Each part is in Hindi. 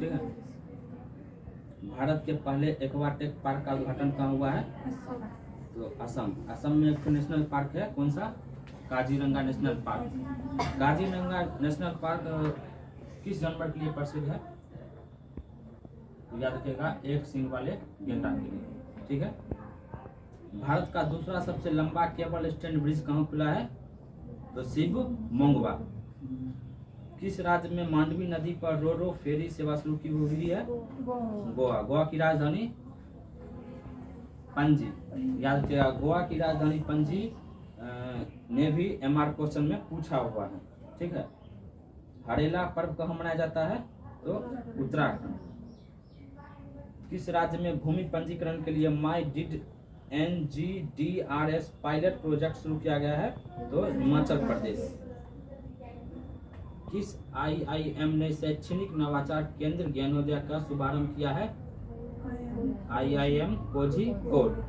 ठीक है। भारत के पहले एक्वाटेक पार्क का उद्घाटन कहाँ हुआ है? तो असम में एक नेशनल पार्क है, कौन सा? Kaziranga national park. Kaziranga national park किस जानवर के लिए प्रसिद्ध है? तो याद रखिएगा, एक सींग वाले गेंडा के लिए, ठीक है। भारत का दूसरा सबसे लंबा केबल स्टैंड ब्रिज कहाँ खुला है? तो शिव मोंगवा। किस राज्य में मांडवी नदी पर रो रो फेरी सेवा शुरू की हुई है? गोवा। गोवा की राजधानी पणजी। याद रखिएगा, गोवा की राजधानी पणजी ने भी एमआर क्वेश्चन में पूछा हुआ है, ठीक है। हरेला पर्व कहाँ मनाया जाता है? तो उत्तराखंड। किस राज्य में भूमि पंजीकरण के लिए माई डिड NGDRS पायलट प्रोजेक्ट शुरू किया गया है? तो हिमाचल प्रदेश। किस IIM ने शैक्षणिक नवाचार केंद्र ज्ञानोदय का शुभारंभ किया है? IIM कोझिकोड।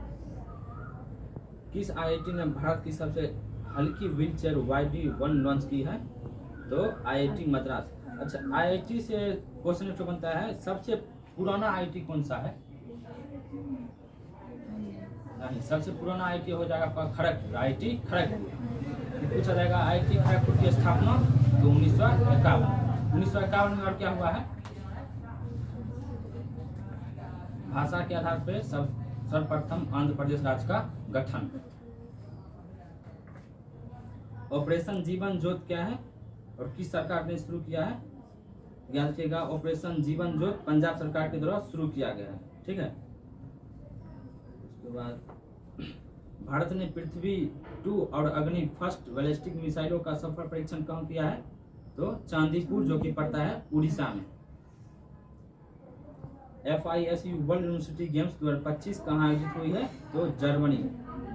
किस IIT ने भारत की सबसे हल्की व्हीलचेयर YD1 लॉन्च की है? तो IIT मद्रास। अच्छा, IIT से क्वेश्चन बनता है, सबसे पुराना IIT कौन सा है? नहीं, सबसे पुराना IIT हो जाएगा आपका खड़गपुर, IIT खड़गपुर। पूछा जाएगा IIT खड़गपुर की स्थापना तो 1951 में। और क्या हुआ है? भाषा के आधार पर सर्वप्रथम आंध्र प्रदेश राज्य का गठन। ऑपरेशन जीवन ज्योति क्या है और किस सरकार ने शुरू किया है? याद रखिएगा, ऑपरेशन जीवन ज्योति पंजाब सरकार के द्वारा शुरू किया गया है, ठीक है। उसके बाद भारत ने पृथ्वी 2 और अग्नि फर्स्ट बैलिस्टिक मिसाइलों का सफल परीक्षण कहाँ किया है? तो चांदीपुर, जो कि पड़ता है उड़ीसा में। FISU वर्ल्ड यूनिवर्सिटी गेम्स 2025 कहाँ आयोजित हुई है? तो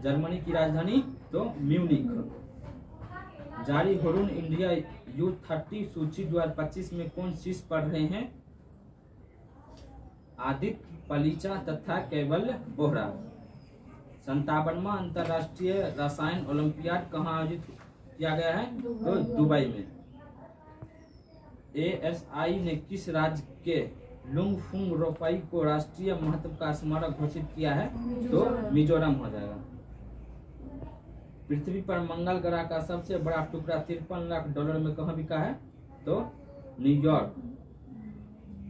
जर्मनी की राजधानी तो म्यूनिख। जारी हुरून इंडिया U30 सूची 2025 में कौन शीर्ष पर रहे हैं? आदित्य पलीचा तथा केवल बोहरा। 57वां अंतर्राष्ट्रीय रसायन ओलंपियाड कहाँ आयोजित किया गया है? तो दुबई में। ASI ने किस राज्य के लुंगफुंग रोपाई को राष्ट्रीय महत्व का स्मारक घोषित किया है? तो मिजोरम हो जाएगा। पृथ्वी पर मंगल ग्रह का सबसे बड़ा टुकड़ा $53 लाख में कहाँ बिका है? तो न्यूयॉर्क।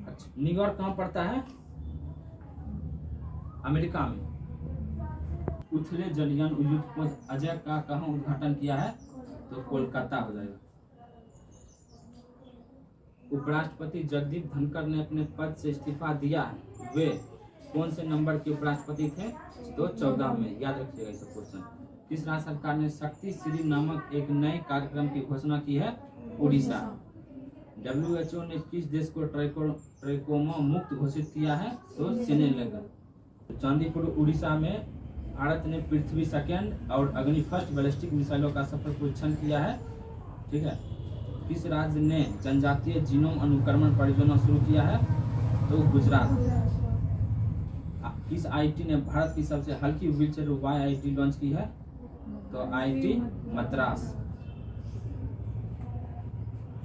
अच्छा, न्यूयॉर्क कहाँ पड़ता है? अमेरिका में। उथले जलयान युद्ध पोत अजय का कहाँ उद्घाटन किया है? तो कोलकाता हो जाएगा। उपराष्ट्रपति जगदीप धनखड़ ने अपने पद से इस्तीफा दिया है, वे कौन से नंबर के उपराष्ट्रपति थे? तो 14 में। याद रखिएगा इस क्वेश्चन। किस राज्य सरकार ने शक्ति श्री नामक एक नए कार्यक्रम की घोषणा की है? उड़ीसा। WHO ने किस देश को ट्रैकोमा मुक्त घोषित किया है? तो सेनेगल। चांदीपुर उड़ीसा में भारत ने पृथ्वी सेकेंड और अग्नि फर्स्ट बैलिस्टिक मिसाइलों का सफल परीक्षण किया है, ठीक है। किस राज्य ने जनजातीय जीनोम अनुक्रमण परियोजना शुरू किया है? तो गुजरात। किस IIT ने भारत की सबसे हल्की व्हीलचेयर YIT लॉन्च की है? तो IIT मद्रास।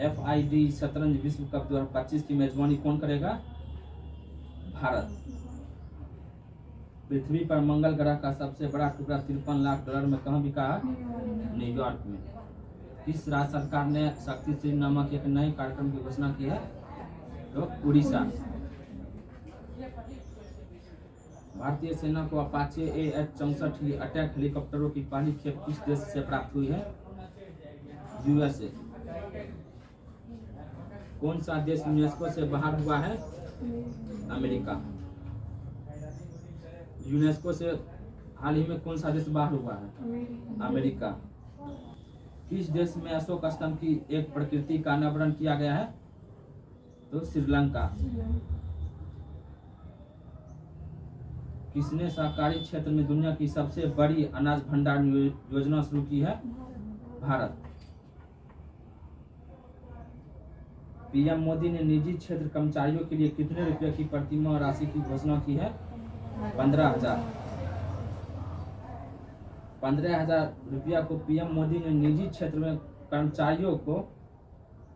FID शतरंज विश्व कप 2025 की मेजबानी कौन करेगा? भारत। पृथ्वी पर मंगल ग्रह का सबसे बड़ा टुकड़ा $53 लाख में कहाँ बिका है? न्यूयॉर्क में। किस राज्य सरकार ने शक्ति श्री नामक एक नए कार्यक्रम की घोषणा की है? तो उड़ीसा। भारतीय सेना को अपाचे AH-64 अटैक हेलीकॉप्टरों की पहली खेप किस देश से प्राप्त हुई है? USA। कौन सा देश यूनेस्को से बाहर हुआ है? अमेरिका। यूनेस्को से हाल ही में कौन सा देश बाहर हुआ है? अमेरिका। किस देश में अशोक स्तंभ की एक प्रतिकृति का अनावरण किया गया है? तो श्रीलंका। किसने सहकारी क्षेत्र में दुनिया की सबसे बड़ी अनाज भंडार योजना शुरू की है? भारत। PM मोदी ने निजी क्षेत्र कर्मचारियों के लिए कितने रुपए की प्रतिमाह राशि की घोषणा की है? 15,000। 15,000 रुपया को PM मोदी ने निजी क्षेत्र में कर्मचारियों को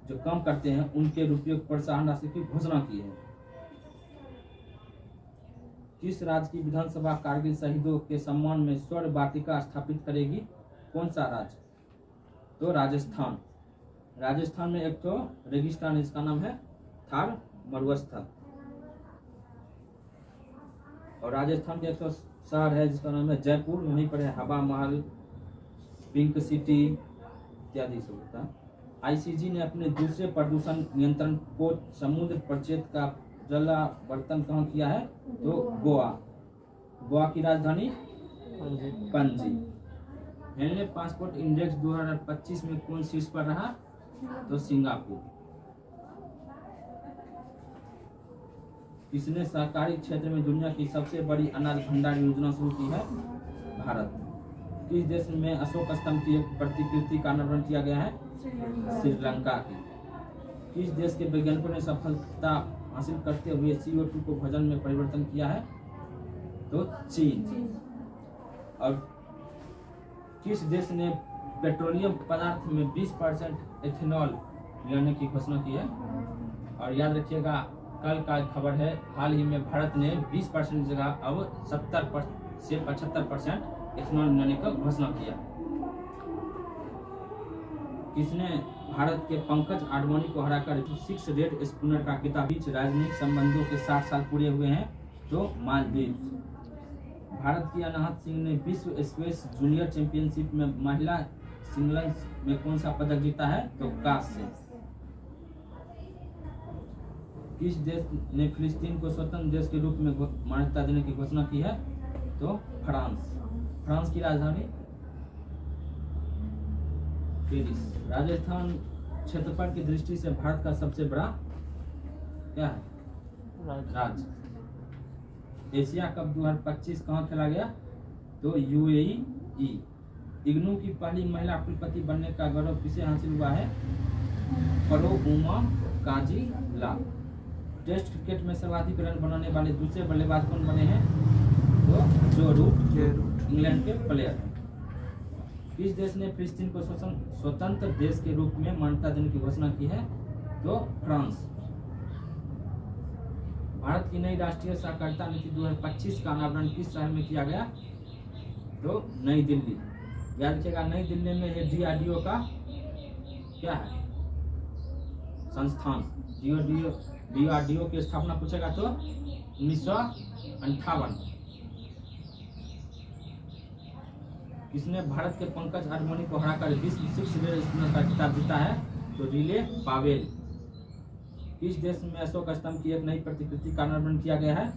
जो काम करते हैं उनके रुपये प्रोत्साहन राशि की घोषणा की है। किस राज्य की विधानसभा कारगिल शहीदों के सम्मान में स्वर्ण वाटिका स्थापित करेगी? कौन सा राज्य? तो राजस्थान। राजस्थान में एक तो रेगिस्तान, इसका नाम है थार मरुस्थल। और राजस्थान के एक तो शहर है जिसका नाम है जयपुर, वहीं पर है हवा महल, पिंक सिटी इत्यादि सब होता है। आईसीजी ने अपने दूसरे प्रदूषण नियंत्रण को समुद्र परिक्षेत्र का जलावर्तन कहाँ किया है? तो गोवा। गोवा की राजधानी पणजी। हेनले पासपोर्ट इंडेक्स 2025 में कौन शीर्ष पर रहा? तो सिंगापुर। किसने सहकारी क्षेत्र में दुनिया की सबसे बड़ी अनाज भंडार योजना शुरू की है? भारत। किस देश में अशोक स्तंभ की एक प्रतिकृति का निर्माण किया गया है? श्रीलंका की। किस देश के वैज्ञानिकों ने सफलता हासिल करते हुए CO2 को भोजन में परिवर्तन किया है? तो चीन। और किस देश ने पेट्रोलियम पदार्थ में 20% एथेनॉल मिलाने की घोषणा की है? और याद रखिएगा, कल का खबर है, हाल ही में भारत ने 20% की जगह अब 70 से 75% एथेनॉल मिलाने का घोषणा किया। किसने भारत के पंकज आडवाणी को हराकर 6 रेड स्पूनर का खिताब? बीच राजनयिक संबंधों के 60 साल पूरे हुए हैं? तो मालदीव। भारत की अनाहत सिंह ने विश्व स्क्वैश जूनियर चैंपियनशिप में महिला सिंगल्स में कौन सा पदक जीता है? तो कांस्य। किस देश ने फिलिस्तीन को स्वतंत्र देश के रूप में मान्यता देने की घोषणा की है? तो फ्रांस। फ्रांस की राजधानी पेरिस। राजस्थान क्षेत्रफल की दृष्टि से भारत का सबसे बड़ा क्या है? राज्य। एशिया कप 2025 कहाँ खेला गया? तो UAE। इग्नू की पहली महिला कुलपति बनने का गौरव किसे हासिल हुआ है? परोउमा काजिला। टेस्ट क्रिकेट में सर्वाधिक रन बनाने वाले दूसरे बल्लेबाज कौन बने हैं? तो जो रूट, इंग्लैंड के प्लेयर हैं। किस देश ने फिलिस्तीन को स्वतंत्र देश के रूप में मान्यता देने की घोषणा की है? तो फ्रांस। भारत की नई राष्ट्रीय सहकारिता नीति 2025 का अनावरण किस शहर में किया गया? तो नई दिल्ली। याद रखिएगा, नई दिल्ली में है DRDO का क्या है? संस्थान। DRDO की स्थापना पूछेगा तो 1958। किसने भारत के पंकज आडवाणी को हराकर विश्व 6 रेड स्पूनर का खिताब जीता है? तो रिले पावेल। किस देश में अशोक स्तंभ की एक नई प्रतिकृति का निर्माण किया गया है?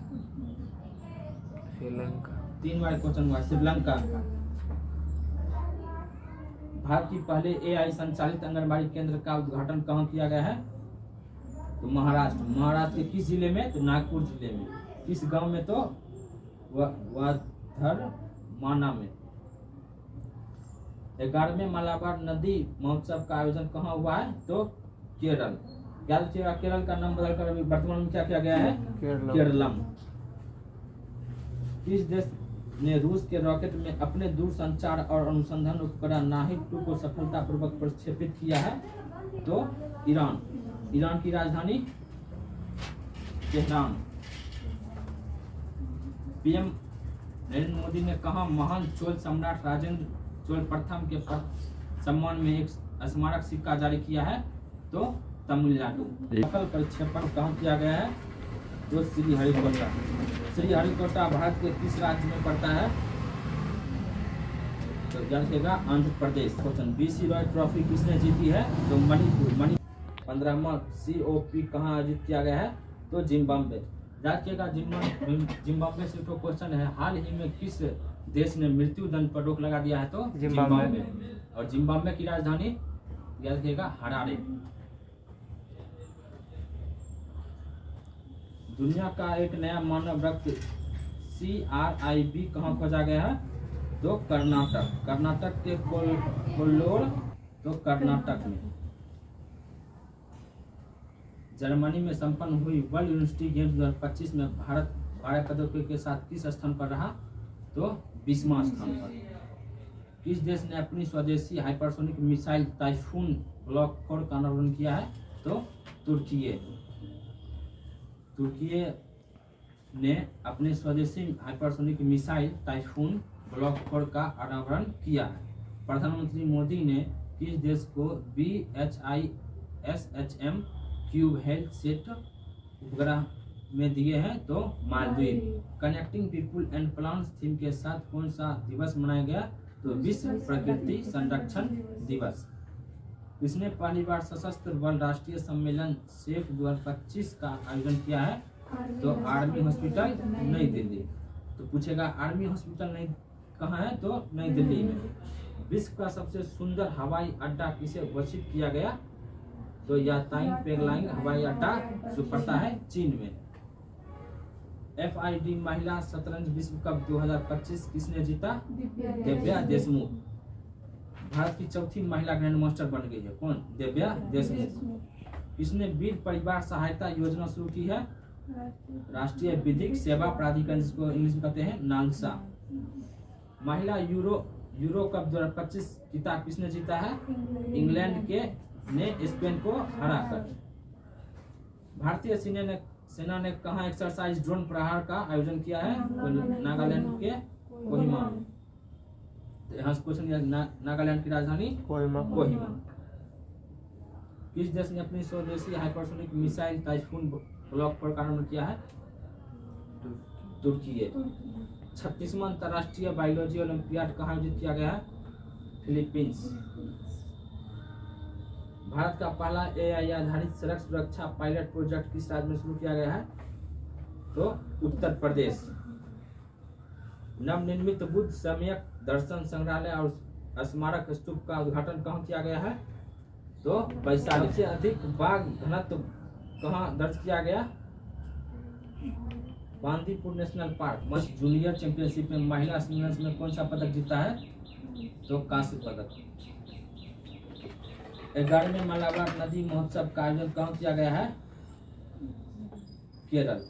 श्रीलंका। 3 बार क्वेश्चन हुआ, श्रीलंका। भारत की पहले AI संचालित आंगनबाड़ी केंद्र का उद्घाटन कहाँ किया गया है? तो महाराष्ट्र। महाराष्ट्र के किस जिले में? तो नागपुर जिले में। किस गांव में? तो वाधरमाना में। 11वें मालाबार नदी महोत्सव का आयोजन कहाँ हुआ है? तो केरल। याद रखिएगा, केरल का नाम बदलकर अभी वर्तमान में क्या किया गया है? केरलम। किस देश ने रूस के रॉकेट में अपने दूरसंचार और अनुसंधान उपकरण नाहिद 2 को सफलतापूर्वक प्रक्षेपित किया है? तो ईरान। ईरान की राजधानी तेहरान। PM नरेंद्र मोदी ने कहा महान चोल सम्राट राजेंद्र चोल प्रथम के सम्मान में एक स्मारक सिक्का जारी किया है? तो तमिलनाडु। सफल प्रक्षेपण कहाँ किया गया है? तो श्रीहरिकोटा। श्रीहरिकोटा भारत के किस राज्य में पड़ता है? तो जानिएगा, Andhra Pradesh. Question, BC Roy trophy किसने जीती है? तो मणिपुर। 15वां COP कहाँ आयोजित किया गया है? तो जिम्बाब्वे। जानिएगा, जिम्बाब्वे से तो क्वेश्चन है, हाल ही में किस देश ने मृत्यु दंड पर रोक लगा दिया है? तो जिम्बाब्वे। और जिम्बाब्वे की राजधानी याद रखिएगा, हरारे। दुनिया का एक नया मानव रक्त CRIB कहाँ खोजा गया है? तो कर्नाटक। कर्नाटक के कोल्लोर, तो कर्नाटक में। जर्मनी में संपन्न हुई वर्ल्ड यूनिवर्सिटी गेम्स 2025 में भारत 12 पदकों के साथ किस स्थान पर रहा? तो 20वां स्थान पर। किस देश ने अपनी स्वदेशी हाइपरसोनिक मिसाइल टाइफून ब्लॉक 4 का अनावरण किया है? तो तुर्की। तुर्की ने अपने स्वदेशी हाइपरसोनिक मिसाइल टाइफून ब्लॉक 4 का अनावरण किया है? प्रधानमंत्री मोदी ने किस देश को BHISHM क्यूब हेल्थ सेट उपग्रह में दिए हैं? तो Maldives. Connecting people and plants theme के साथ कौन सा दिवस मनाया गया? तो विश्व प्रकृति संरक्षण दिवस। किसने पहली बार सशस्त्र बल राष्ट्रीय सम्मेलन सेफ 2025 का आयोजन किया है? तो आर्मी हॉस्पिटल नई दिल्ली। तो पूछेगा आर्मी हॉस्पिटल नई कहाँ है? तो नई दिल्ली में। विश्व का सबसे सुंदर हवाई अड्डा किसे घोषित किया गया? तो याताइन पेगलाइन हवाई अड्डा जो पड़ता है चीन में। FID महिला शतरंज विश्व कप 2025 किसने जीता? दिव्या देशमुख। भारत की चौथी महिला ग्रैंड मास्टर बन गई है। कौन? दिव्या देशमुख। किसने वीर परिवार सहायता योजना शुरू की है? राष्ट्रीय विधिक सेवा प्राधिकरण, जिसको इंग्लिश में कहते हैं नालसा। महिला यूरो कप 2025 खिताब किसने जीता है? इंग्लैंड के ने स्पेन को हराकर। भारतीय सेना ने कहाँ एक्सरसाइज ड्रोन प्रहार का आयोजन किया है? नागालैंड के कोहिमा में। यहाँ से क्वेश्चन, नागालैंड की राजधानी कोहिमा। किस देश ने अपनी स्वदेशी हाइपरसोनिक मिसाइल टाइफून ब्लॉक 4 का निर्माण किया है? तुर्की। 36वां अंतर्राष्ट्रीय बायोलॉजी ओलंपियाड कहाँ आयोजित किया गया है? फिलीपींस। भारत का पहला AI आधारित सड़क सुरक्षा पायलट प्रोजेक्ट किस राज्य में शुरू किया गया है? तो उत्तर प्रदेश। नवनिर्मित बुद्ध सम्यक दर्शन संग्रहालय और स्मारक स्तूप का उद्घाटन कहाँ किया गया है? तो वैशाली। सबसे अधिक बाघ घनत्व कहाँ दर्ज किया गया? Bandipur national park. मस्त जूनियर चैंपियनशिप में महिला सिंगल्स में कौन सा पदक जीता है? तो कांस्य पदक। 11वें मालाबार नदी महोत्सव का आयोजन कहाँ किया गया है? केरल।